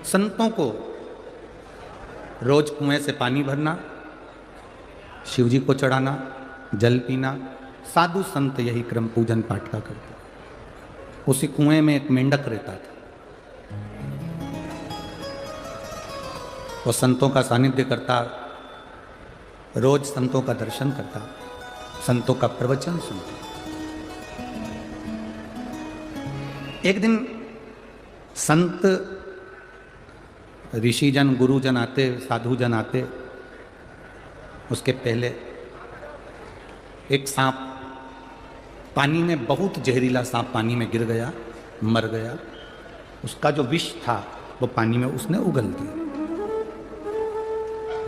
संतों को रोज कुएं से पानी भरना, शिव जी को चढ़ाना, जल पीना, साधु संत यही क्रम पूजन पाठ का करते। उसी कुएं में एक मेंढक रहता था। वो संतों का सानिध्य करता, रोज संतों का दर्शन करता, संतों का प्रवचन सुनता। एक दिन संत ऋषिजन गुरुजन आते, साधुजन आते, उसके पहले एक सांप, पानी में बहुत जहरीला सांप पानी में गिर गया, मर गया। उसका जो विष था वो पानी में उसने उगल दिया।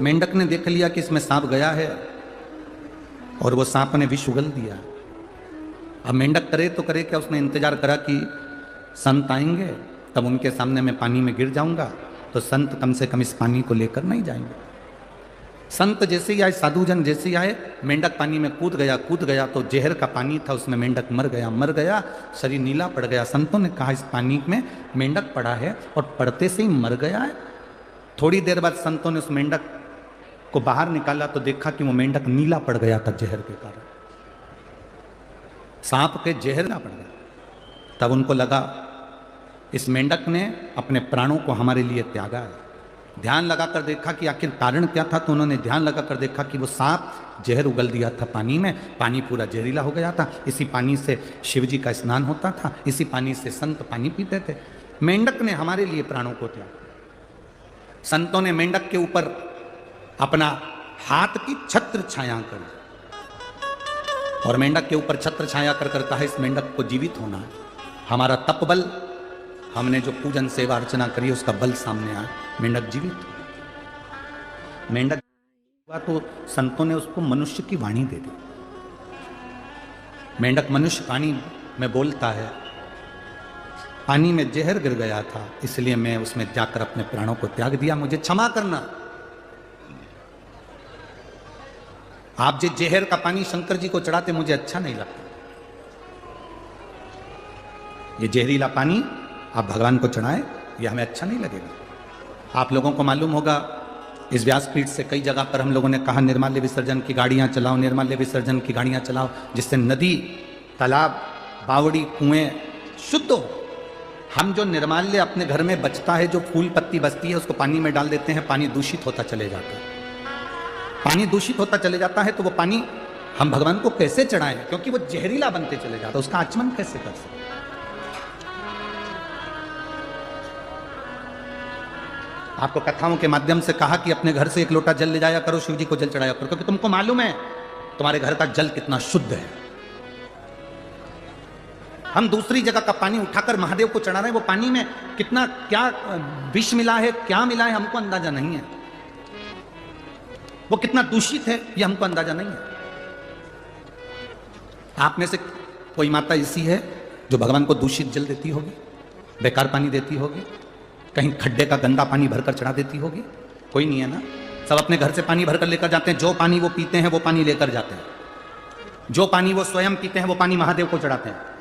मेंढक ने देख लिया कि इसमें सांप गया है और वो सांप ने विष उगल दिया। अब मेंढक करे तो करे क्या, उसने इंतजार करा कि संत आएंगे तब उनके सामने मैं पानी में गिर जाऊंगा तो संत कम से कम इस पानी को लेकर नहीं जाएंगे। संत जैसे ही आए, साधुजन जैसे ही आए, मेंढक पानी में कूद गया तो जहर का पानी था, उसमें मेंढक मर गया, शरीर नीला पड़ गया। संतों ने कहा इस पानी में मेंढक पड़ा है और पड़ते से ही मर गया है। थोड़ी देर बाद संतों ने उस मेंढक को बाहर निकाला तो देखा कि वो मेंढक नीला पड़ गया था जहर के कारण, सांप के जहर ना पड़ गया। तब उनको लगा इस मेंढक ने अपने प्राणों को हमारे लिए त्यागा है। ध्यान लगाकर देखा कि आखिर कारण क्या था, तो उन्होंने ध्यान लगाकर देखा कि वो सांप जहर उगल दिया था पानी में, पानी पूरा जहरीला हो गया था। इसी पानी से शिव जी का स्नान होता था, इसी पानी से संत पानी पीते थे। मेंढक ने हमारे लिए प्राणों को त्यागा। संतों ने मेंढक के ऊपर अपना हाथ की छत्र छाया कर, और मेंढक के ऊपर छत्र छाया कर कहा है इस मेंढक को जीवित होना है। हमारा तप बल, हमने जो पूजन सेवा अर्चना करी उसका बल सामने आया, मेंढक जीवित। मेंढक हुआ तो संतों ने उसको मनुष्य की वाणी दे दी। मेंढक मनुष्य वाणी में बोलता है, पानी में जहर गिर गया था इसलिए मैं उसमें जाकर अपने प्राणों को त्याग दिया, मुझे क्षमा करना। आप जो जहर का पानी शंकर जी को चढ़ाते मुझे अच्छा नहीं लगता, ये जहरीला पानी आप भगवान को चढ़ाएं, ये हमें अच्छा नहीं लगेगा। आप लोगों को मालूम होगा इस व्यासपीठ से कई जगह पर हम लोगों ने कहा निर्माल्य विसर्जन की गाड़ियां चलाओ, निर्माल्य विसर्जन की गाड़ियां चलाओ, जिससे नदी, तालाब, बावड़ी, कुएं शुद्ध हो। हम जो निर्माल्य अपने घर में बचता है, जो फूल पत्ती बचती है, उसको पानी में डाल देते हैं, पानी दूषित होता चले जाता है। पानी दूषित होता चले जाता है तो वो पानी हम भगवान को कैसे चढ़ाएं, क्योंकि वो जहरीला बनते चले जाता है, उसका आचमन कैसे कर सकते। आपको कथाओं के माध्यम से कहा कि अपने घर से एक लोटा जल ले जाया करो, शिव जी को जल चढ़ाया करो, क्योंकि तुमको मालूम है तुम्हारे घर का जल कितना शुद्ध है। हम दूसरी जगह का पानी उठाकर महादेव को चढ़ा रहे हैं, वो पानी में कितना क्या विष मिला है, क्या मिला है, हमको अंदाजा नहीं है। वो कितना दूषित है ये हमको अंदाजा नहीं है। आप में से कोई माता ऐसी है जो भगवान को दूषित जल देती होगी, बेकार पानी देती होगी, कहीं खड्डे का गंदा पानी भरकर चढ़ा देती होगी? कोई नहीं है ना। सब अपने घर से पानी भरकर लेकर जाते हैं, जो पानी वो पीते हैं वो पानी लेकर जाते हैं, जो पानी वो स्वयं पीते हैं वो पानी महादेव को चढ़ाते हैं।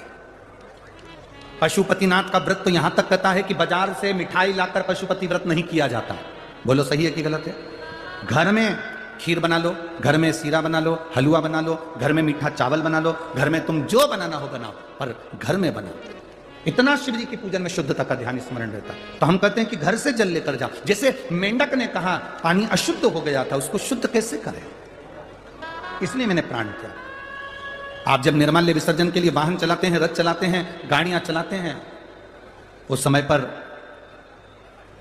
पशुपतिनाथ का व्रत तो यहां तक कहता है कि बाजार से मिठाई लाकर पशुपति व्रत नहीं किया जाता। बोलो सही है कि गलत है? घर में खीर बना लो, घर में सीरा बना लो, हलवा बना लो, घर में मीठा चावल बना लो, घर में तुम जो बनाना हो बनाओ, पर घर में बनाओ। इतना शिव जी की पूजन में शुद्धता का ध्यान स्मरण रहता। तो हम कहते हैं कि घर से जल लेकर जाओ। जैसे मेंढक ने कहा पानी अशुद्ध हो गया था, उसको शुद्ध कैसे करें, इसलिए मैंने प्राण किया। आप जब निर्माल्य विसर्जन के लिए वाहन चलाते हैं, रथ चलाते हैं, गाड़ियां चलाते हैं, उस समय पर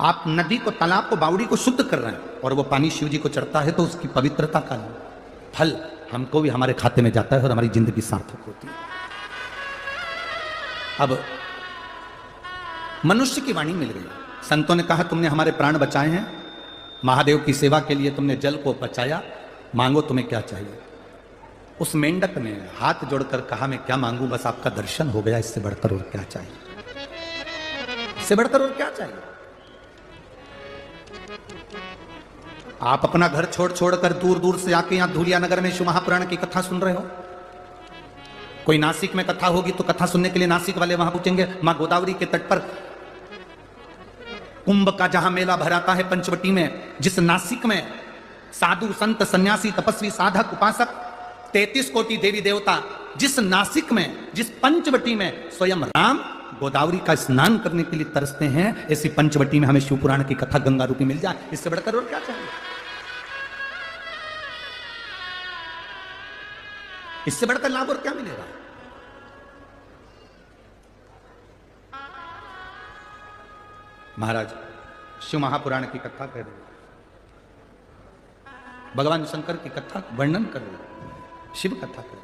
आप नदी को, तालाब को, बावड़ी को शुद्ध कर रहे हैं और वो पानी शिव जी को चढ़ता है तो उसकी पवित्रता का फल हमको भी हमारे खाते में जाता है और हमारी जिंदगी सार्थक होती है। अब मनुष्य की वाणी मिल गई। संतों ने कहा तुमने हमारे प्राण बचाए हैं, महादेव की सेवा के लिए तुमने जल को बचाया, मांगो तुम्हें क्या चाहिए। उस मेंढक ने हाथ जोड़कर कहा मैं क्या मांगू, बस आपका दर्शन हो गया, इससे बढ़कर और क्या चाहिए, इससे बढ़कर और क्या चाहिए। आप अपना घर छोड़ छोड़कर दूर दूर से आके यहां धूलिया नगर में शिव महापुराण की कथा सुन रहे हो। कोई नासिक में कथा होगी तो कथा सुनने के लिए नासिक वाले वहां पूछेंगे, मां गोदावरी के तट पर कुंभ का जहां मेला भराता है पंचवटी में, जिस नासिक में साधु संत सन्यासी तपस्वी साधक उपासक 33 कोटि देवी देवता, जिस नासिक में, जिस पंचवटी में स्वयं राम गोदावरी का स्नान करने के लिए तरसते हैं, ऐसी पंचवटी में हमें शिवपुराण की कथा गंगा रूपी मिल जाए, इससे बढ़कर और क्या चाहिए? इससे बढ़कर लाभ और क्या मिलेगा? महाराज शिव महापुराण की कथा कह रहे, भगवान शंकर की कथा वर्णन कर रहे, शिव कथा कर रहे।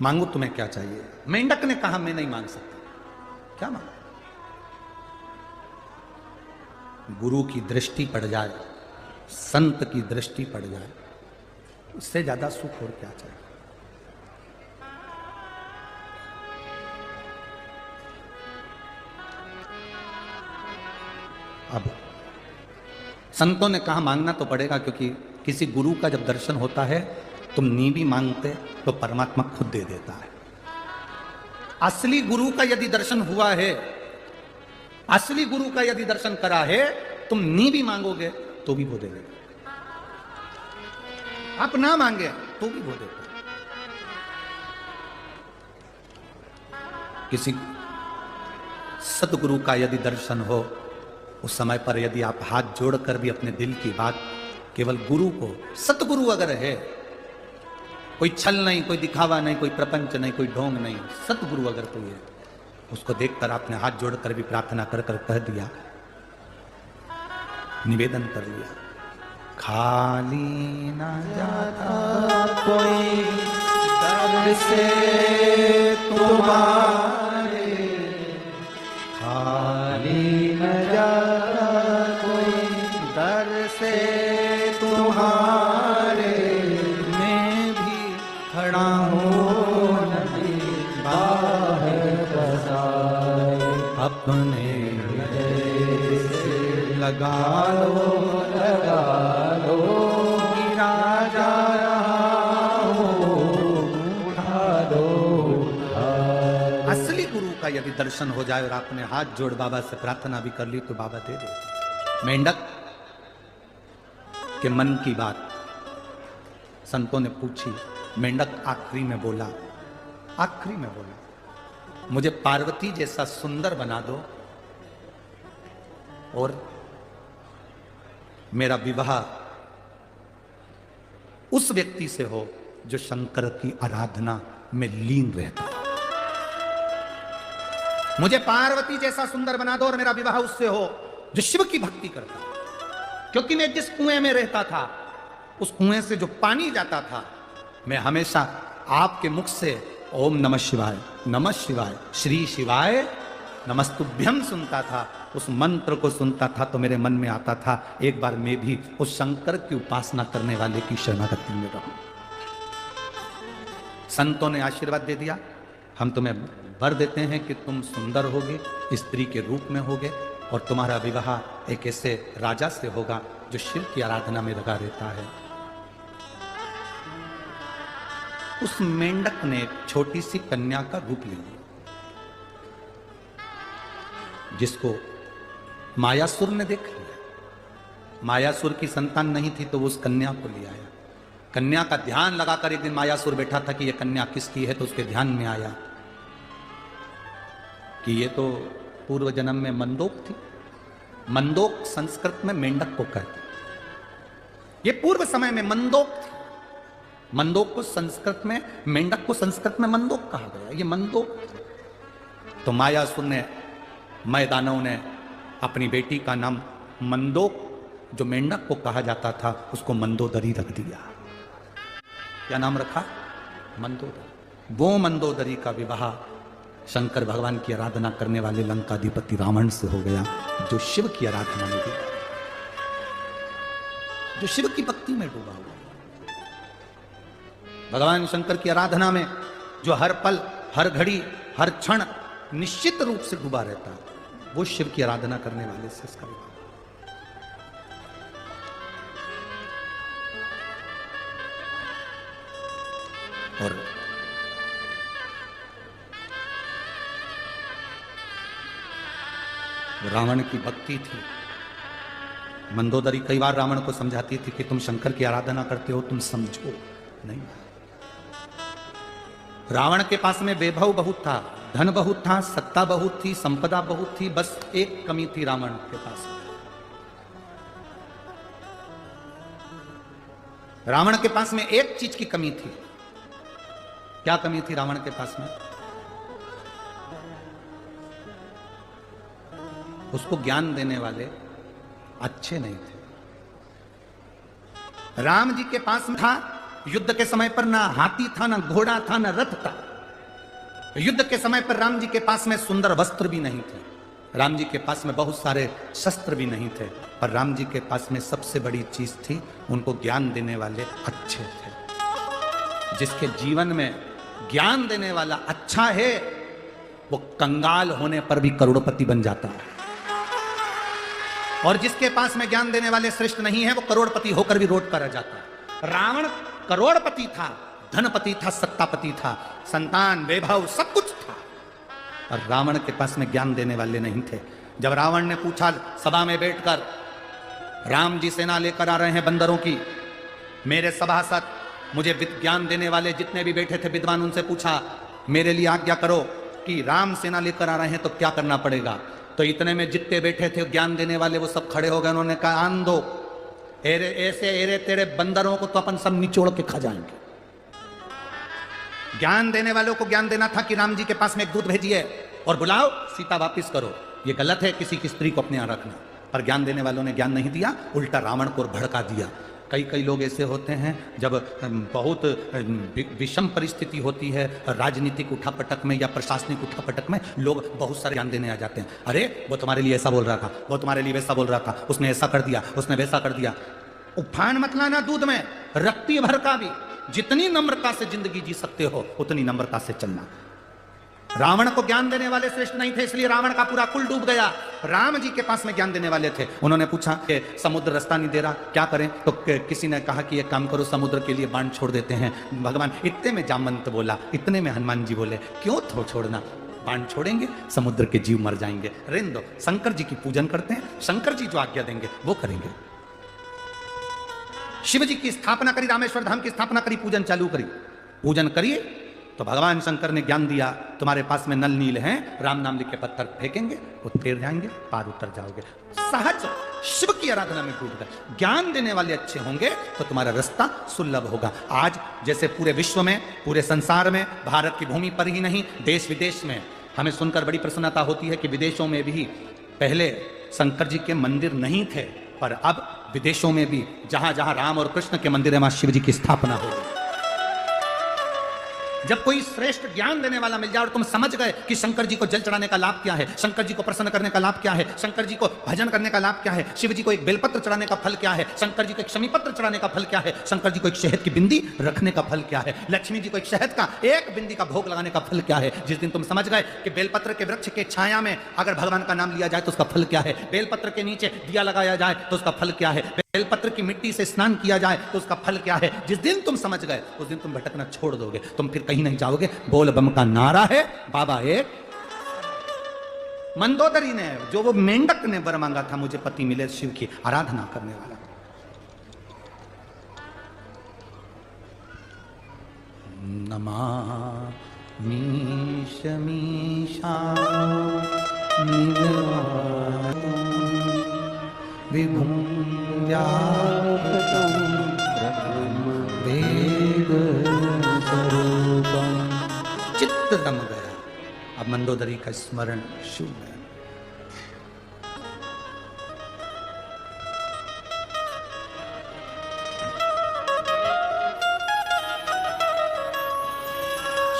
मांगो तुम्हें क्या चाहिए? मेंढक ने कहा मैं नहीं मांग सकता। क्या मांगो? गुरु की दृष्टि पड़ जाए, संत की दृष्टि पड़ जाए, इससे ज्यादा सुख और क्या चाहिए? अब संतों ने कहा मांगना तो पड़ेगा, क्योंकि किसी गुरु का जब दर्शन होता है तुम नी भी मांगते तो परमात्मा खुद दे देता है। असली गुरु का यदि दर्शन हुआ है, असली गुरु का यदि दर्शन करा है, तुम नी भी मांगोगे तो भी वो दे देगा। आप ना मांगे तो भी वो देगा। किसी सतगुरु का यदि दर्शन हो, उस समय पर यदि आप हाथ जोड़कर भी अपने दिल की बात केवल गुरु को, सतगुरु अगर है, कोई छल नहीं, कोई दिखावा नहीं, कोई प्रपंच नहीं, कोई ढोंग नहीं, सतगुरु अगर कोई है, उसको देखकर आपने हाथ जोड़कर भी प्रार्थना कर कर कह दिया, निवेदन कर लिया, खाली ना जाता कोई दर से तुम्हारे, खाली न जाता कोई दर से तुम्हारे, मैं भी खड़ा हूँ नदी बाहर बसाए, अपने से लगा लो गिरा जा रहा हूँ, उठा दो। असली गुरु का यदि दर्शन हो जाए और आपने हाथ जोड़ बाबा से प्रार्थना भी कर ली तो बाबा दे देते। मेंढक के मन की बात संतों ने पूछी, मेंढक आखिरी में बोला, आखिरी में बोला, मुझे पार्वती जैसा सुंदर बना दो और मेरा विवाह उस व्यक्ति से हो जो शंकर की आराधना में लीन रहता है। मुझे पार्वती जैसा सुंदर बना दो और मेरा विवाह उससे हो जो शिव की भक्ति करता है। क्योंकि मैं जिस कुएं में रहता था, उस कुएं से जो पानी जाता था, मैं हमेशा आपके मुख से ओम नमः शिवाय, नमः शिवाय, श्री शिवाय नमस्तुभ्यम सुनता था। उस मंत्र को सुनता था तो मेरे मन में आता था, एक बार मैं भी उस शंकर की उपासना करने वाले की शरणागति में रहूं। संतों ने आशीर्वाद दे दिया, हम तुम्हें वर देते हैं कि तुम सुंदर होगे, स्त्री के रूप में होगे और तुम्हारा विवाह एक ऐसे राजा से होगा जो शिव की आराधना में लगा रहता है। उस मेंढक ने एक छोटी सी कन्या का रूप ले लिया, जिसको मायासुर ने देख लिया। मायासुर की संतान नहीं थी तो वो उस कन्या को ले आया। कन्या का ध्यान लगाकर एक दिन मायासुर बैठा था कि ये कन्या किसकी है, तो उसके ध्यान में आया कि ये तो पूर्व जन्म में मंदोक थी। मंदोक संस्कृत में मेंढक को कहते, ये पूर्व समय में मंदोक थी। मंदोक को संस्कृत में, मेंढक को संस्कृत में मंदोक कहा गया, ये मंदोक। तो मायासुर ने, मैदानों ने अपनी बेटी का नाम मंदोक, जो मेंढक को कहा जाता था, उसको मंदोदरी रख दिया। क्या नाम रखा? मंदोदरी। वो मंदोदरी का विवाह शंकर भगवान की आराधना करने वाले लंकाधिपति रावण से हो गया, जो शिव की आराधना में डूबा, जो शिव की भक्ति में डूबा हुआ। भगवान शंकर की आराधना में जो हर पल, हर घड़ी, हर क्षण निश्चित रूप से डूबा रहता है, वो शिव की आराधना करने वाले से इसका विवाह। और रावण की भक्ति थी। मंदोदरी कई बार रावण को समझाती थी कि तुम शंकर की आराधना करते हो, तुम समझो नहीं। रावण के पास में वैभव बहुत था, धन बहुत था, सत्ता बहुत थी, संपदा बहुत थी, बस एक कमी थी रावण के पास। रावण के पास में एक चीज की कमी थी। क्या कमी थी रावण के पास में? उसको ज्ञान देने वाले अच्छे नहीं थे। राम जी के पास में था, युद्ध के समय पर ना हाथी था, ना घोड़ा था, ना रथ था। युद्ध के समय पर राम जी के पास में सुंदर वस्त्र भी नहीं थे, राम जी के पास में बहुत सारे शस्त्र भी नहीं थे, पर राम जी के पास में सबसे बड़ी चीज थी, उनको ज्ञान देने वाले अच्छे थे। जिसके जीवन में ज्ञान देने वाला अच्छा है, वो कंगाल होने पर भी करोड़पति बन जाता है। और जिसके पास में ज्ञान देने वाले श्रेष्ठ नहीं है, वो करोड़पति होकर भी रोड पर रह जाता है। रावण करोड़पति था, धनपति था, सत्तापति था, संतान, वैभव सब कुछ था, और रावण के पास में ज्ञान देने वाले नहीं थे। जब रावण ने पूछा सभा में बैठकर, राम जी सेना लेकर आ रहे हैं बंदरों की, मेरे सभासद मुझे ज्ञान देने वाले जितने भी बैठे थे विद्वान, उनसे पूछा मेरे लिए आज्ञा करो कि राम सेना लेकर आ रहे हैं तो क्या करना पड़ेगा। तो इतने में जितने बैठे थे ज्ञान देने वाले वो सब खड़े हो गए। उन्होंने कहा आन दो, ऐसे एरे तेरे बंदरों को तो अपन सब निचोड़ के खा जाएंगे। ज्ञान देने वालों को ज्ञान देना था कि राम जी के पास में एक दूत भेजिए और बुलाओ, सीता वापिस करो। ये गलत है किसी की स्त्री को अपने यहां रखना। पर ज्ञान देने वालों ने ज्ञान नहीं दिया, उल्टा रावण को भड़का दिया। कई लोग ऐसे होते हैं, जब बहुत विषम परिस्थिति होती है राजनीतिक उठापटक में या प्रशासनिक उठापटक में, लोग बहुत सारे ज्ञान देने आ जाते हैं। अरे वो तुम्हारे लिए ऐसा बोल रहा था, वो तुम्हारे लिए वैसा बोल रहा था, उसने ऐसा कर दिया, उसने वैसा कर दिया। उफान मत लाना दूध में, रत्ती भर का भी। जितनी नम्रता से जिंदगी जी सकते हो उतनी नम्रता से चलना। रावण को ज्ञान देने वाले श्रेष्ठ नहीं थे, इसलिए रावण का पूरा कुल डूब गया। राम जी के पास में ज्ञान देने वाले थे। उन्होंने पूछा कि समुद्र रास्ता नहीं दे रहा, क्या करें? तो किसी ने कहा कि एक काम करो, समुद्र के लिए बाण छोड़ देते हैं। भगवान इतने में जामवंत बोला, इतने में हनुमान जी बोले क्यों छोड़ना, बाण छोड़ेंगे समुद्र के जीव मर जाएंगे, रहने दो। शंकर जी की पूजन करते हैं, शंकर जी जो आज्ञा देंगे वो करेंगे। शिव जी की स्थापना करी, रामेश्वर धाम की स्थापना करी, पूजन चालू करी। पूजन करिए तो भगवान शंकर ने ज्ञान दिया, तुम्हारे पास में नल नील हैं, राम नाम लिख के पत्थर फेंकेंगे, वो तैर जाएंगे, पार उतर जाओगे। सहज शिव की आराधना में डूब गए। ज्ञान देने वाले अच्छे होंगे तो तुम्हारा रास्ता सुलभ होगा। आज जैसे पूरे विश्व में, पूरे संसार में, भारत की भूमि पर ही नहीं, देश विदेश में हमें सुनकर बड़ी प्रसन्नता होती है कि विदेशों में भी पहले शंकर जी के मंदिर नहीं थे, पर अब विदेशों में भी जहां जहां राम और कृष्ण के मंदिर है, वहां शिव जी की स्थापना हो गई। जब कोई श्रेष्ठ ज्ञान देने वाला मिल जाए और तुम समझ गए कि शंकर जी को जल चढ़ाने का लाभ क्या है, शंकर जी को प्रसन्न करने का लाभ क्या है, शंकर जी को भजन करने का लाभ क्या है, शिव जी को एक बेलपत्र चढ़ाने का फल क्या है, शंकर जी को एक शमीपत्र चढ़ाने का फल क्या है, शंकर जी को एक शहद की बिंदी रखने का फल क्या है, लक्ष्मी जी को एक शहद का एक बिंदी का भोग लगाने का फल क्या है। जिस दिन तुम समझ गए कि बेलपत्र के वृक्ष के छाया में अगर भगवान का नाम लिया जाए तो उसका फल क्या है, बेलपत्र के नीचे दिया लगाया जाए तो उसका फल क्या है, बेलपत्र की मिट्टी से स्नान किया जाए तो उसका फल क्या है, जिस दिन तुम समझ गए उस दिन तुम भटकना छोड़ दोगे, तुम फिर कहीं नहीं जाओगे। बोल बम का नारा है, बाबा एक। मंदोदरी ने, जो वो मेंढक ने वर मांगा था, मुझे पति मिले शिव की आराधना करने वाला। नमामि शमीशा विभुं व्यापकं वेद स्वरूपं। चित्त रम गया। अब मंदोदरी का स्मरण शुभ है।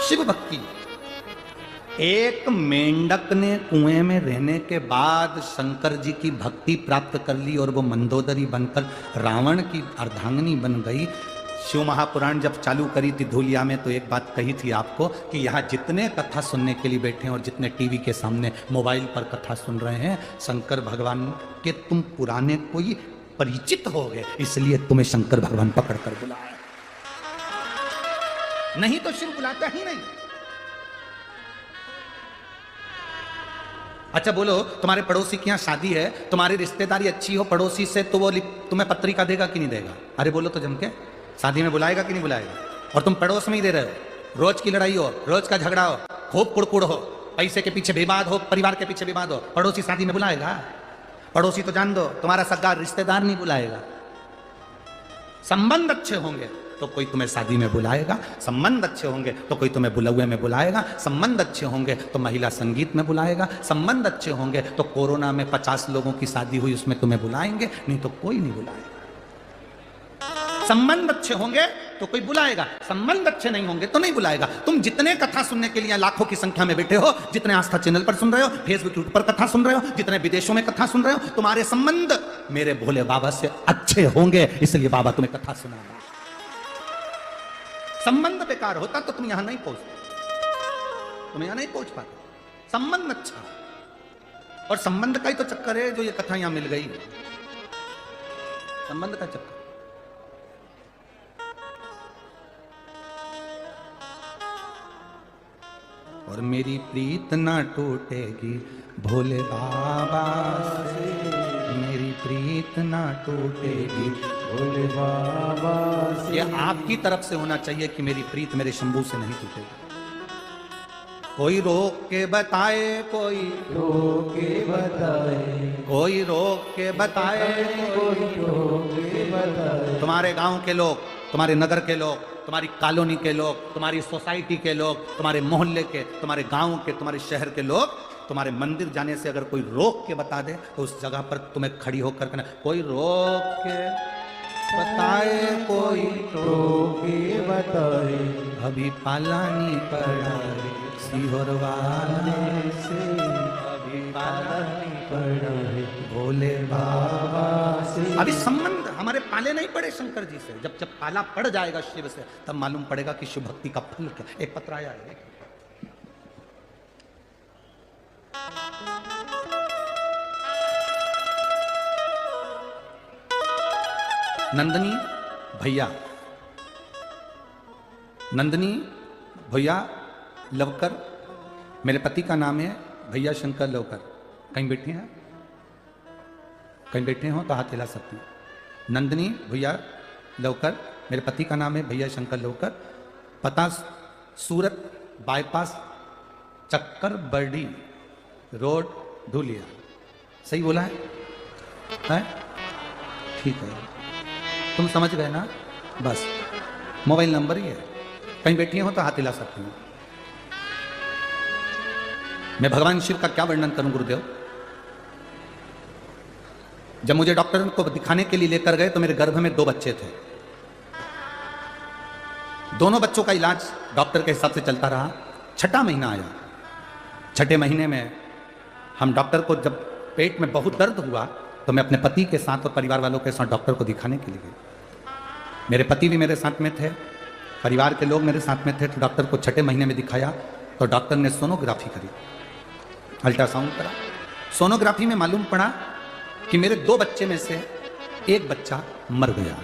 शिव भक्ति। एक मेंढक ने कुएं में रहने के बाद शंकर जी की भक्ति प्राप्त कर ली और वो मंदोदरी बनकर रावण की अर्धांगिनी बन गई। शिव महापुराण जब चालू करी थी धूलिया में, तो एक बात कही थी आपको कि यहाँ जितने कथा सुनने के लिए बैठे हैं और जितने टीवी के सामने मोबाइल पर कथा सुन रहे हैं, शंकर भगवान के तुम पुराने कोई परिचित हो गए, इसलिए तुम्हें शंकर भगवान पकड़ कर बुलाया, नहीं तो शिव बुलाता ही नहीं। अच्छा बोलो, तुम्हारे पड़ोसी की यहाँ शादी है, तुम्हारी रिश्तेदारी अच्छी हो पड़ोसी से, तो वो तुम्हें पत्रिका देगा कि नहीं देगा? अरे बोलो तो जम के, शादी में बुलाएगा कि नहीं बुलाएगा? और तुम पड़ोस में ही दे रहे हो, रोज की लड़ाई हो, रोज का झगड़ा हो, खूब कुड़कुड़ हो, पैसे के पीछे विवाद हो, परिवार के पीछे विवाद हो, पड़ोसी शादी में बुलाएगा? पड़ोसी तो जान दो, तुम्हारा सगा रिश्तेदार नहीं बुलाएगा। संबंध अच्छे होंगे तो कोई तुम्हें शादी में बुलाएगा, संबंध अच्छे होंगे तो कोई तुम्हें बुलौए में बुलाएगा, संबंध अच्छे होंगे तो महिला संगीत में बुलाएगा, संबंध अच्छे होंगे तो कोरोना में 50 लोगों की शादी हुई उसमें तुम्हें बुलाएंगे, नहीं तो कोई नहीं बुलाएगा। संबंध अच्छे होंगे तो कोई बुलाएगा, संबंध अच्छे नहीं होंगे तो नहीं बुलाएगा। तुम जितने कथा सुनने के लिए लाखों की संख्या में बैठे हो, जितने आस्था चैनल पर सुन रहे हो, फेसबुक यूट्यूब पर कथा सुन रहे हो, जितने विदेशों में कथा सुन रहे हो, तुम्हारे संबंध मेरे भोले बाबा से अच्छे होंगे, इसलिए बाबा तुम्हें कथा सुनाएगा। संबंध बेकार होता तो तुम यहां नहीं पहुंचते, तुम यहां नहीं पहुंच पाते। संबंध अच्छा, और संबंध का ही तो चक्कर है जो ये कथा यहां मिल गई, संबंध का चक्कर। और मेरी प्रीत ना टूटेगी भोले बाबा से, मेरी प्रीत ना टूटेगी भोले बाबा से। ये आपकी तरफ से होना चाहिए कि मेरी प्रीत मेरे शंभू से नहीं टूटेगी। कोई रोक के बताए, कोई रोक के बताए, कोई रोक के बताए, कोई रोक के बताए। तुम्हारे गांव के लोग, तुम्हारे नगर के लोग, तुम्हारी कॉलोनी के लोग, तुम्हारी सोसाइटी के लोग, तुम्हारे मोहल्ले के, तुम्हारे गांव के, तुम्हारे शहर के लोग तुम्हारे मंदिर जाने से अगर कोई रोक के बता दे तो उस जगह पर तुम्हें खड़ी होकर कहना, कोई रोक के बताए, कोई रोक के बताए, अभी पालानी पड़ा रे सीहोर वाले से, अभी पालानी पड़ा रे भोले बाबा से। अभी संबंध हमारे पाले नहीं पड़े शंकर जी से, जब जब पाला पड़ जाएगा शिव से तब मालूम पड़ेगा कि शिव भक्ति का फल क्या। एक पत्र आया है, नंदनी भैया, नंदनी भैया लवकर, मेरे पति का नाम है भैया शंकर लवकर। कहीं बैठे हैं, कहीं बैठे हो तो हाथ हिला सकती हैं। नंदनी भैया लवकर, मेरे पति का नाम है भैया शंकर लवकर, पता सूरत बाईपास चक्कर बर्डी रोड धुलिया। सही बोला है? ठीक है, तुम समझ गए ना? बस मोबाइल नंबर ही है, कहीं बैठी हो तो हाथ हिला सकती हूँ। मैं भगवान शिव का क्या वर्णन करूं गुरुदेव। जब मुझे डॉक्टर को दिखाने के लिए लेकर गए तो मेरे गर्भ में 2 बच्चे थे। दोनों बच्चों का इलाज डॉक्टर के हिसाब से चलता रहा। 6ठा महीना आया, 6ठे महीने में हम डॉक्टर को, जब पेट में बहुत दर्द हुआ तो मैं अपने पति के साथ और परिवार वालों के साथ डॉक्टर को दिखाने के लिए गए। मेरे पति भी मेरे साथ में थे, परिवार के लोग मेरे साथ में थे। तो डॉक्टर को 6ठे महीने में दिखाया तो डॉक्टर ने सोनोग्राफी करी, अल्ट्रासाउंड करा। सोनोग्राफी में मालूम पड़ा कि मेरे 2 बच्चे में से एक बच्चा मर गया।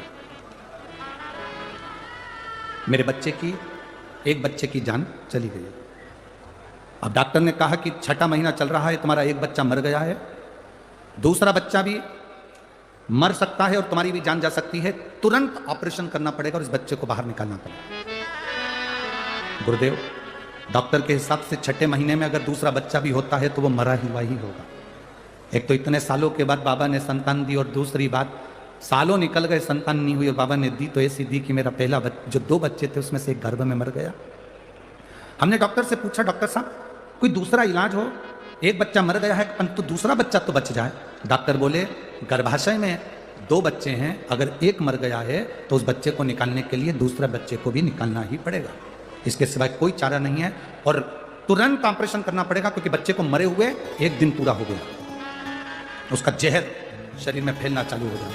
मेरे एक बच्चे की जान चली गई। अब डॉक्टर ने कहा कि 6ठा महीना चल रहा है, तुम्हारा एक बच्चा मर गया है, दूसरा बच्चा भी मर सकता है और तुम्हारी भी जान जा सकती है, तुरंत ऑपरेशन करना पड़ेगा और इस बच्चे को बाहर निकालना पड़ेगा। गुरुदेव, डॉक्टर के हिसाब से 6ठे महीने में अगर दूसरा बच्चा भी होता है तो वो मरा हुआ ही होगा। एक तो इतने सालों के बाद बाबा ने संतान दी, और दूसरी बात सालों निकल गए संतान नहीं हुई और बाबा ने दी तो ऐसी दी कि मेरा पहला जो 2 बच्चे थे उसमें से एक गर्भ में मर गया। हमने डॉक्टर से पूछा, डॉक्टर साहब कोई दूसरा इलाज हो, एक बच्चा मर गया है परंतु दूसरा बच्चा तो बच जाए। डॉक्टर बोले, गर्भाशय में 2 बच्चे हैं, अगर एक मर गया है तो उस बच्चे को निकालने के लिए दूसरे बच्चे को भी निकालना ही पड़ेगा, इसके सिवाय कोई चारा नहीं है, और तुरंत ऑपरेशन करना पड़ेगा क्योंकि बच्चे को मरे हुए 1 दिन पूरा हो गया, उसका जहर शरीर में फैलना चालू हो गया।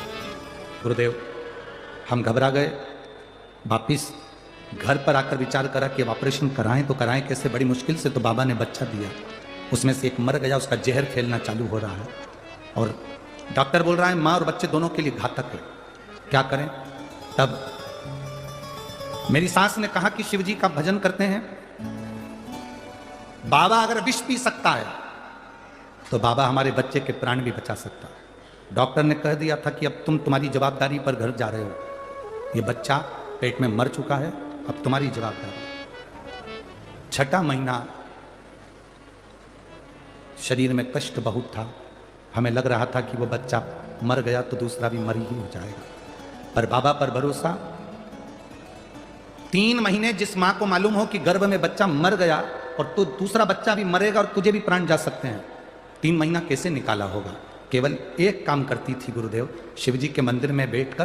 गुरुदेव, हम घबरा गए, वापिस घर पर आकर विचार करा कि अब ऑपरेशन कराएं तो कराएं कैसे। बड़ी मुश्किल से तो बाबा ने बच्चा दिया, उसमें से एक मर गया, उसका जहर फैलना चालू हो रहा है और डॉक्टर बोल रहा है माँ और बच्चे दोनों के लिए घातक है, क्या करें। तब मेरी सास ने कहा कि शिव जी का भजन करते हैं, बाबा अगर विष पी सकता है तो बाबा हमारे बच्चे के प्राण भी बचा सकता। डॉक्टर ने कह दिया था कि अब तुम्हारी जवाबदारी पर घर जा रहे हो, ये बच्चा पेट में मर चुका है, अब तुम्हारी जवाबदारी। 6ठा महीना शरीर में कष्ट बहुत था, हमें लग रहा था कि वो बच्चा मर गया तो दूसरा भी मर ही हो जाएगा, पर बाबा पर भरोसा। 3 महीने जिस मां को मालूम हो कि गर्भ में बच्चा मर गया और तो दूसरा बच्चा भी मरेगा और तुझे भी प्राण जा सकते हैं, 3 महीना कैसे निकाला होगा? केवल एक काम करती थी गुरुदेव, शिवजी के मंदिर में बैठकर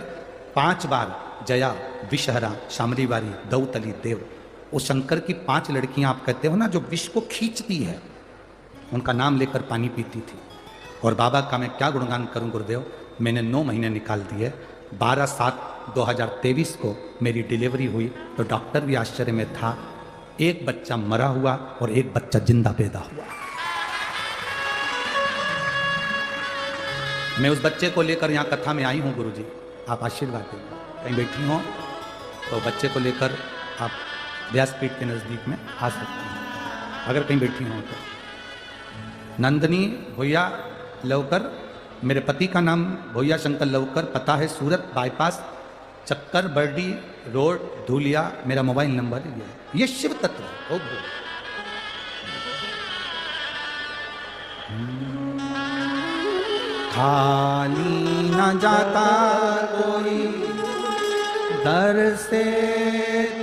5 बार जया, विषहरा, शामरीवारी, दौतली, देव, वो शंकर की 5 लड़कियां आप कहते हो ना जो विष को खींचती है, उनका नाम लेकर पानी पीती थी। और बाबा का मैं क्या गुणगान करूं गुरुदेव, मैंने 9 महीने निकाल दिए। 12/7/2023 को मेरी डिलीवरी हुई तो डॉक्टर भी आश्चर्य में था, एक बच्चा मरा हुआ और एक बच्चा जिंदा पैदा हुआ। मैं उस बच्चे को लेकर यहाँ कथा में आई हूँ गुरुजी, आप आशीर्वाद दें। कहीं बैठी हो तो बच्चे को लेकर आप व्यासपीठ के नज़दीक में आ सकते हैं, अगर कहीं बैठी हो तो। नंदनी भैया लवकर, मेरे पति का नाम भैया शंकर लवकर, पता है सूरत बाईपास, चक्कर बर्डी रोड, धूलिया, मेरा मोबाइल नंबर ये शिव तत्व है। खाली न जाता कोई दर से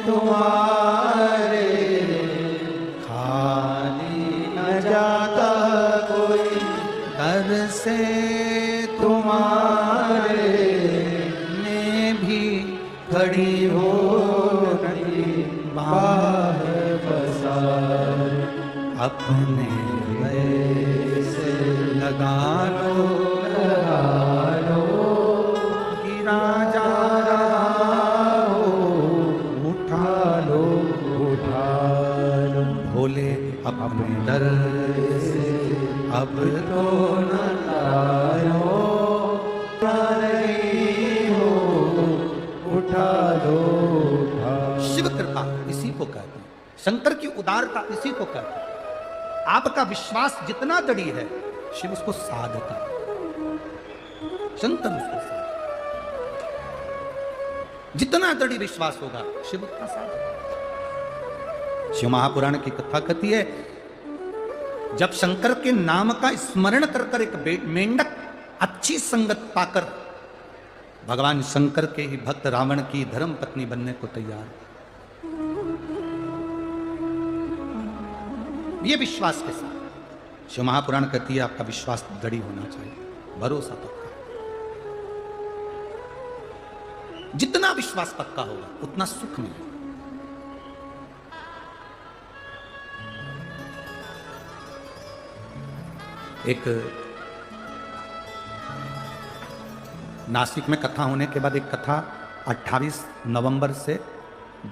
तुम्हारे, खाली न जाता कोई दर से तुम्हारे, ने भी खड़ी हो नहीं बाहर बसार, अपने से लगा लो गिरा जा रहा हो, उठा लो भोले अपने दर से अब तो न लायो, हो उठा लो। शिव कृपा इसी को कहते हैं, शंकर की उदारता इसी को कहते हैं। आपका विश्वास जितना दृढ़ है शिव उसको साधता है, शंकर उसको साधता। जितना दृढ़ विश्वास होगा शिव उतना साधता। शिव महापुराण की कथा कहती है, जब शंकर के नाम का स्मरण कर कर एक मेंढक अच्छी संगत पाकर भगवान शंकर के ही भक्त रावण की धर्म पत्नी बनने को तैयार, ये विश्वास के साथ। शिव महापुराण कहती है आपका विश्वास दृढ़ होना चाहिए, भरोसा पक्का। जितना विश्वास पक्का होगा उतना सुख मिलेगा। एक नासिक में कथा होने के बाद एक कथा 28 नवंबर से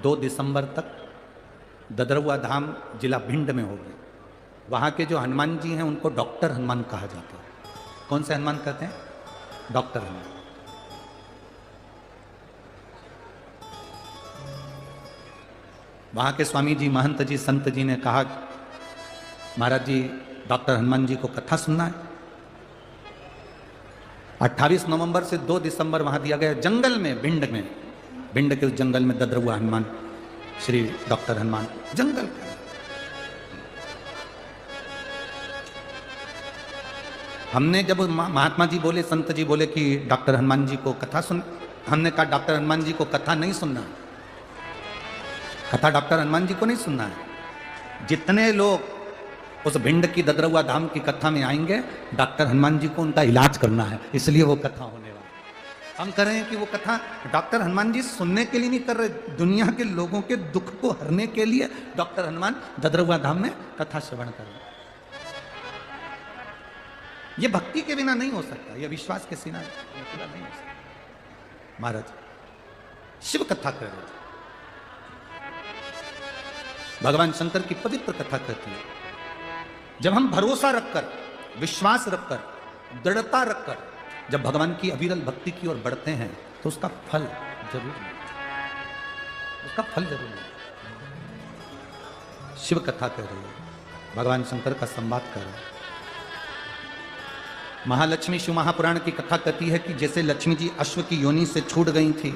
2 दिसंबर तक ददरुआ धाम जिला भिंड में होगी। वहाँ के जो हनुमान जी हैं उनको डॉक्टर हनुमान कहा जाता है। कौन से हनुमान कहते हैं? डॉक्टर हनुमान। वहाँ के स्वामी जी, महंत जी, संत जी ने कहा महाराज जी डॉक्टर हनुमान जी को कथा सुनना है। 28 नवंबर से 2 दिसंबर वहाँ दिया गया, जंगल में, भिंड के उस जंगल में ददरुआ हनुमान, श्री डॉक्टर हनुमान जंगल का। हमने जब महात्मा जी बोले, संत जी बोले कि डॉक्टर हनुमान जी को कथा सुन, हमने कहा डॉक्टर हनुमान जी को कथा नहीं सुनना, कथा डॉक्टर हनुमान जी को नहीं सुनना है। जितने लोग उस भिंड की ददरुआ धाम की कथा में आएंगे, डॉक्टर हनुमान जी को उनका इलाज करना है, इसलिए वो कथा होने वाली। हम कह रहे हैं कि वो कथा डॉक्टर हनुमान जी सुनने के लिए नहीं कर रहे, दुनिया के लोगों के दुख को हरने के लिए डॉक्टर हनुमान ददरुआ धाम में कथा श्रवण कर रहे। ये भक्ति के बिना नहीं हो सकता, ये विश्वास के बिना नहीं हो सकता। महाराज शिव कथा कर रहे थे, भगवान शंकर की पवित्र कथा कहती है। जब हम भरोसा रखकर, विश्वास रखकर, दृढ़ता रखकर जब भगवान की अविरल भक्ति की ओर बढ़ते हैं तो उसका फल जरूर मिलता है, उसका फल जरूर मिलता है। शिव कथा कह रही है, भगवान शंकर का संवाद कर रहे हैं। महालक्ष्मी शिव महापुराण की कथा कहती है कि जैसे लक्ष्मी जी अश्व की योनि से छूट गई थी,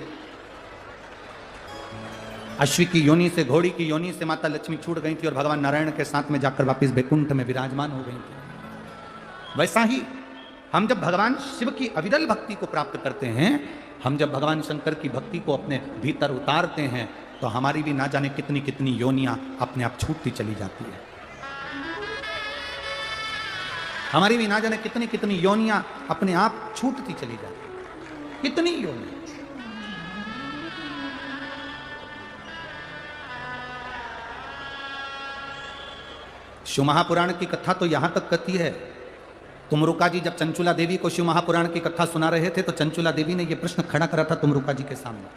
अश्व की योनि से, घोड़ी की योनि से माता लक्ष्मी छूट गई थी और भगवान नारायण के साथ में जाकर वापस वैकुंठ में विराजमान हो गई थी, वैसा ही हम जब भगवान शिव की अविरल भक्ति को प्राप्त करते हैं, हम जब भगवान शंकर की भक्ति को अपने भीतर उतारते हैं, तो हमारी भी ना जाने कितनी कितनी योनियां अपने आप छूटती चली जाती है। हमारी भी ना जाने कितनी कितनी योनियां अपने आप छूटती चली जाती है। कितनी योनियां। शिव महापुराण की कथा तो यहां तक कहती है, तुमरुका जी जब चंचुला देवी को शिव महापुराण की कथा सुना रहे थे तो चंचुला देवी ने यह प्रश्न खड़ा करा था तुमरुका जी के सामने।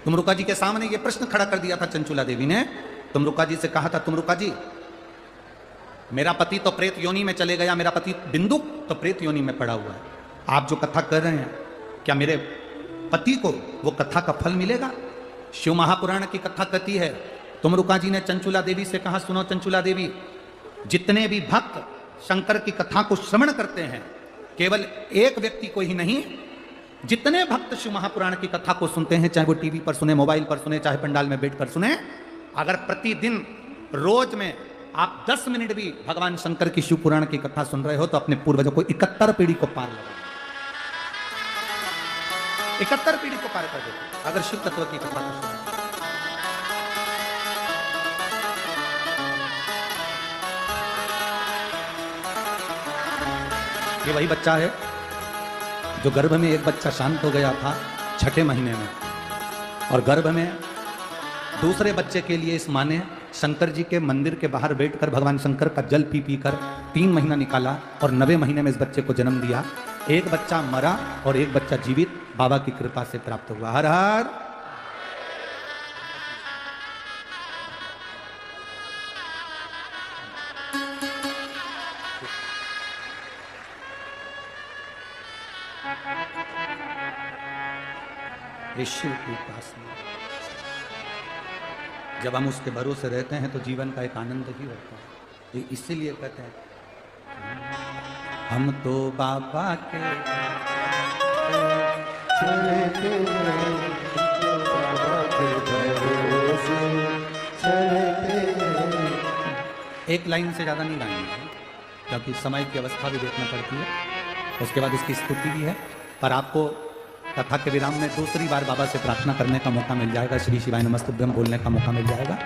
तुमरुका जी के सामने यह प्रश्न खड़ा कर दिया था चंचुला देवी ने। तुमरुका जी से कहा था, तुमरुका जी मेरा पति तो प्रेत योनि में चले गया, मेरा पति बिंदुक तो प्रेत योनि में पड़ा हुआ है, आप जो कथा कर रहे हैं क्या मेरे पति को वो कथा का फल मिलेगा? शिव महापुराण की कथा कहती है, तुमरुका जी ने चंचुला देवी से कहा, सुनो चंचुला देवी, जितने भी भक्त शंकर की कथा को श्रवण करते हैं, केवल एक व्यक्ति को ही नहीं, जितने भक्त शिव महापुराण की कथा को सुनते हैं, चाहे वो टीवी पर सुने, मोबाइल पर सुने, चाहे पंडाल में बैठकर सुने, अगर प्रतिदिन रोज में आप 10 मिनट भी भगवान शंकर की शिव पुराण की कथा सुन रहे हो तो अपने पूर्वजों को 71 पीढ़ी को पार लगा, 71 पीढ़ी को पार कर देते अगर शिव तत्व की कथा को सुने। ये वही बच्चा है जो गर्भ में एक बच्चा शांत हो गया था 6ठे महीने में, और गर्भ में दूसरे बच्चे के लिए इस मां ने शंकर जी के मंदिर के बाहर बैठकर भगवान शंकर का जल पी पी कर 3 महीना निकाला और 90 महीने में इस बच्चे को जन्म दिया। एक बच्चा मरा और एक बच्चा जीवित बाबा की कृपा से प्राप्त हुआ। हर हर। शिव की उपासना, जब हम उसके भरोसे रहते हैं तो जीवन का एक आनंद ही होता है। इसीलिए कहते हैं हम तो बाबा के एक लाइन से ज्यादा नहीं गाएंगे क्योंकि समय की अवस्था भी देखना पड़ती है, उसके बाद इसकी स्तुति भी है, पर आपको कथा के विराम में दूसरी बार बाबा से प्रार्थना करने का मौका मिल जाएगा, श्री शिवाय नमस्तुभ्यम बोलने का मौका मिल जाएगा।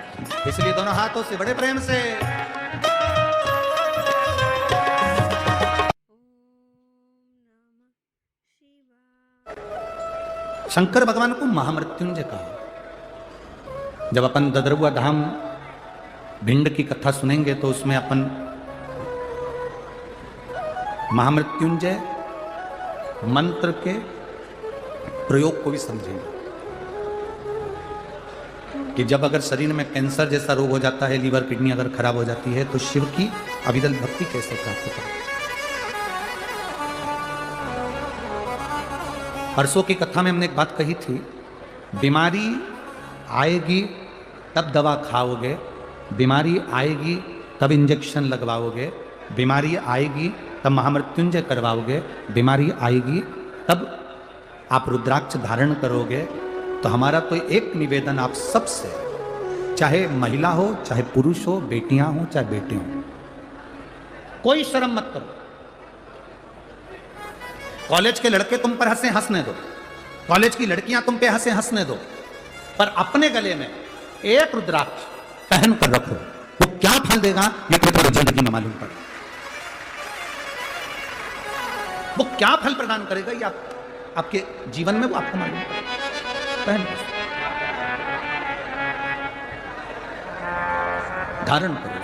इसलिए दोनों हाथों से बड़े प्रेम से शंकर भगवान को महामृत्युंजय कहा। जब अपन ददरुआ धाम भिंड की कथा सुनेंगे तो उसमें अपन महामृत्युंजय मंत्र के प्रयोग को भी समझेंगे कि जब अगर शरीर में कैंसर जैसा रोग हो जाता है, लीवर किडनी अगर खराब हो जाती है, तो शिव की अविरल भक्ति कैसे प्राप्त करें। परसों की कथा में हमने एक बात कही थी, बीमारी आएगी तब दवा खाओगे, बीमारी आएगी तब इंजेक्शन लगवाओगे, बीमारी आएगी तब महामृत्युंजय करवाओगे, बीमारी आएगी तब आप रुद्राक्ष धारण करोगे। तो हमारा तो एक निवेदन आप सबसे, चाहे महिला हो, चाहे पुरुष हो, बेटियां हो, चाहे बेटे हो, कोई शर्म मत करो। कॉलेज के लड़के तुम पर हंसे, हंसने दो, कॉलेज की लड़कियां तुम पे हंसे, हंसने दो, पर अपने गले में एक रुद्राक्ष पहन कर रखो। वो क्या फल देगा ये तो जिंदगी में मालूम पड़े। वो क्या फल प्रदान करेगा ये आपके जीवन में वो आपको मालूम पड़ेगा। पहन धारण करो,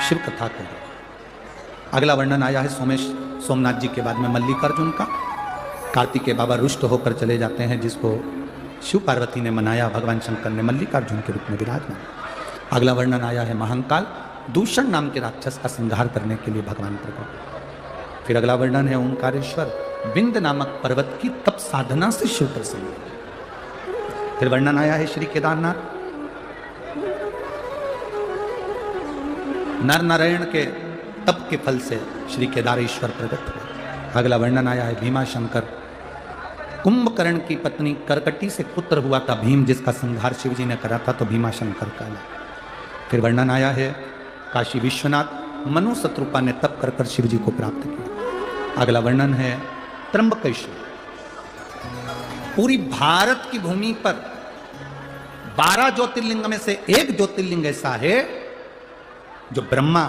शिव कथा करो। अगला वर्णन आया है सोमनाथ जी के बाद में मल्लिकार्जुन का। कार्तिकेय बाबा रुष्ट होकर चले जाते हैं, जिसको शिव पार्वती ने मनाया, भगवान शंकर ने मल्लिकार्जुन के रूप में विराजमान। अगला वर्णन आया है महाकाल, दूषण नाम के राक्षस का संहार करने के लिए भगवान प्रकट। फिर अगला वर्णन है ओंकारेश्वर, विंध्य नामक पर्वत की तप साधना से शिव प्रसन्न। फिर वर्णन आया है श्री केदारनाथ, नर नारायण के तप के फल से श्री केदारेश्वर प्रकट हुए। अगला वर्णन आया है भीमा शंकर। कुंभकर्ण की पत्नी करकटी से पुत्र हुआ था भीम, जिसका संहार शिव जी ने करा था, तो भीमा शंकर कहला। फिर वर्णन आया है काशी विश्वनाथ मनु शत्रुपा ने तप कर कर शिव जी को प्राप्त किया। अगला वर्णन है त्र्यंबकेश्वर। पूरी भारत की भूमि पर 12 ज्योतिर्लिंग में से एक ज्योतिर्लिंग ऐसा है जो ब्रह्मा,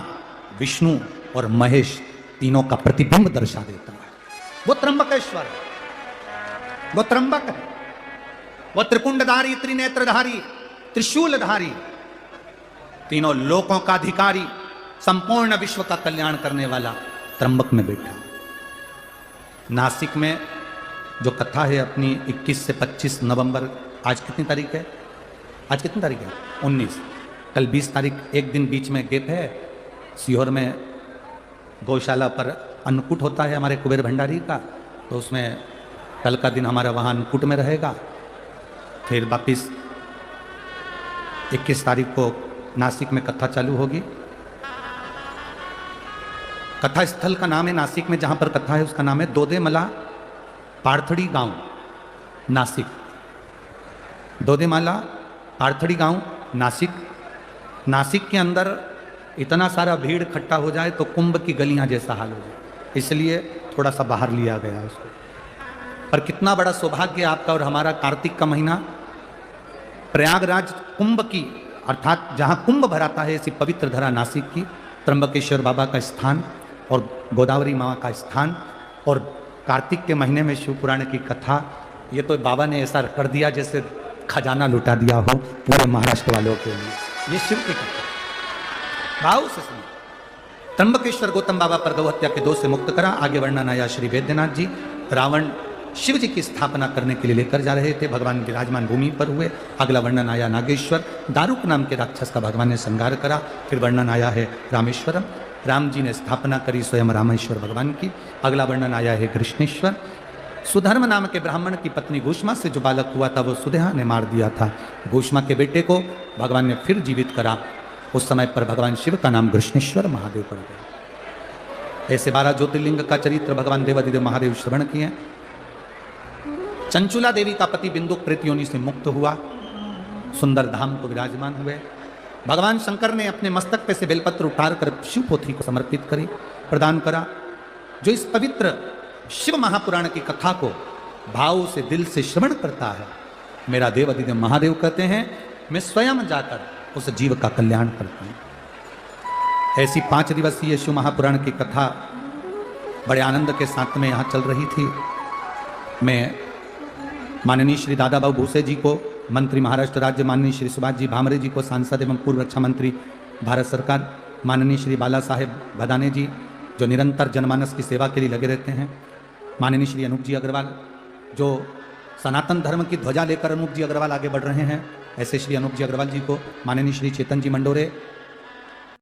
विष्णु और महेश तीनों का प्रतिबिंब दर्शा देता है। वो त्र्यंबकेश्वर है, वो त्र्यंबक है, वो त्रिपुंडधारी, त्रिनेत्रधारी, त्रिशूलधारी, तीनों लोकों का अधिकारी, संपूर्ण विश्व का कल्याण करने वाला त्र्यंबक में बैठा। नासिक में जो कथा है अपनी 21 से 25 नवंबर, आज कितनी तारीख है? आज कितनी तारीख है? 19। कल 20 तारीख, एक दिन बीच में गैप है। सीहोर में गौशाला पर अन्नकूट होता है हमारे कुबेर भंडारी का, तो उसमें कल का दिन हमारा वहाँ अन्नकूट में रहेगा। फिर वापिस 21 तारीख को नासिक में कथा चालू होगी। कथा स्थल का नाम है नासिक में जहाँ पर कथा है उसका नाम है दोदेमला पार्थड़ी गांव, नासिक। दोदेमाला पार्थड़ी गांव, नासिक। नासिक के अंदर इतना सारा भीड़ इकट्ठा हो जाए तो कुंभ की गलियां जैसा हाल हो जाए, इसलिए थोड़ा सा बाहर लिया गया उसको। पर कितना बड़ा सौभाग्य आपका और हमारा, कार्तिक का महीना, प्रयागराज कुंभ की अर्थात जहां कुंभ भराता है ऐसी पवित्र धरा नासिक की, त्र्यंबकेश्वर बाबा का स्थान और गोदावरी माँ का स्थान, और कार्तिक के महीने में शिव पुराण की कथा। ये तो बाबा ने ऐसा कर दिया जैसे खजाना लुटा दिया हो पूरे महाराष्ट्र वालों के लिए। ये शिव की कथा भाव से सुनिए। त्र्यंबकेश्वर गौतम बाबा पर गौ हत्या के दोष से मुक्त करा। आगे वर्णन आया श्री वैद्यनाथ जी रावण शिव जी की स्थापना करने के लिए लेकर जा रहे थे, भगवान विराजमान भूमि पर हुए। अगला वर्णन आया नागेश्वर, दारुक नाम के राक्षस का भगवान ने संहार करा। फिर वर्णन आया है रामेश्वरम, राम जी ने स्थापना करी स्वयं रामेश्वर भगवान की। अगला वर्णन आया है कृष्णेश्वर, सुधर्म नाम के ब्राह्मण की पत्नी घूष्मा से जो बालक हुआ था वो सुदेहा ने मार दिया था। घूष्मा के बेटे को भगवान ने फिर जीवित करा। उस समय पर भगवान शिव का नाम कृष्णेश्वर महादेव पड़ गया। ऐसे 12 ज्योतिर्लिंग का चरित्र भगवान देवादिदेव महादेव श्रवण किए। चंचुला देवी का पति बिंदुक प्रेत योनि से मुक्त हुआ, सुंदर धाम को विराजमान हुए। भगवान शंकर ने अपने मस्तक पे से बेलपत्र उतार कर शिव पोथी को समर्पित करी, प्रदान करा। जो इस पवित्र शिव महापुराण की कथा को भाव से, दिल से श्रवण करता है, मेरा देवादिदेव महादेव कहते हैं मैं स्वयं जाकर उस जीव का कल्याण करता हूं। ऐसी 5 दिवसीय शिव महापुराण की कथा बड़े आनंद के साथ में यहाँ चल रही थी। मैं माननीय श्री दादा बाबू भूसे जी को, मंत्री महाराष्ट्र राज्य माननीय श्री सुभाष जी भामरे जी को, सांसद एवं पूर्व रक्षा मंत्री भारत सरकार माननीय श्री बाला साहेब भदाने जी जो निरंतर जनमानस की सेवा के लिए लगे रहते हैं, माननीय श्री अनूप जी अग्रवाल जो सनातन धर्म की ध्वजा लेकर अनूप जी अग्रवाल आगे बढ़ रहे हैं, ऐसे श्री अनूप जी अग्रवाल जी को, माननीय श्री चेतन जी मंडोरे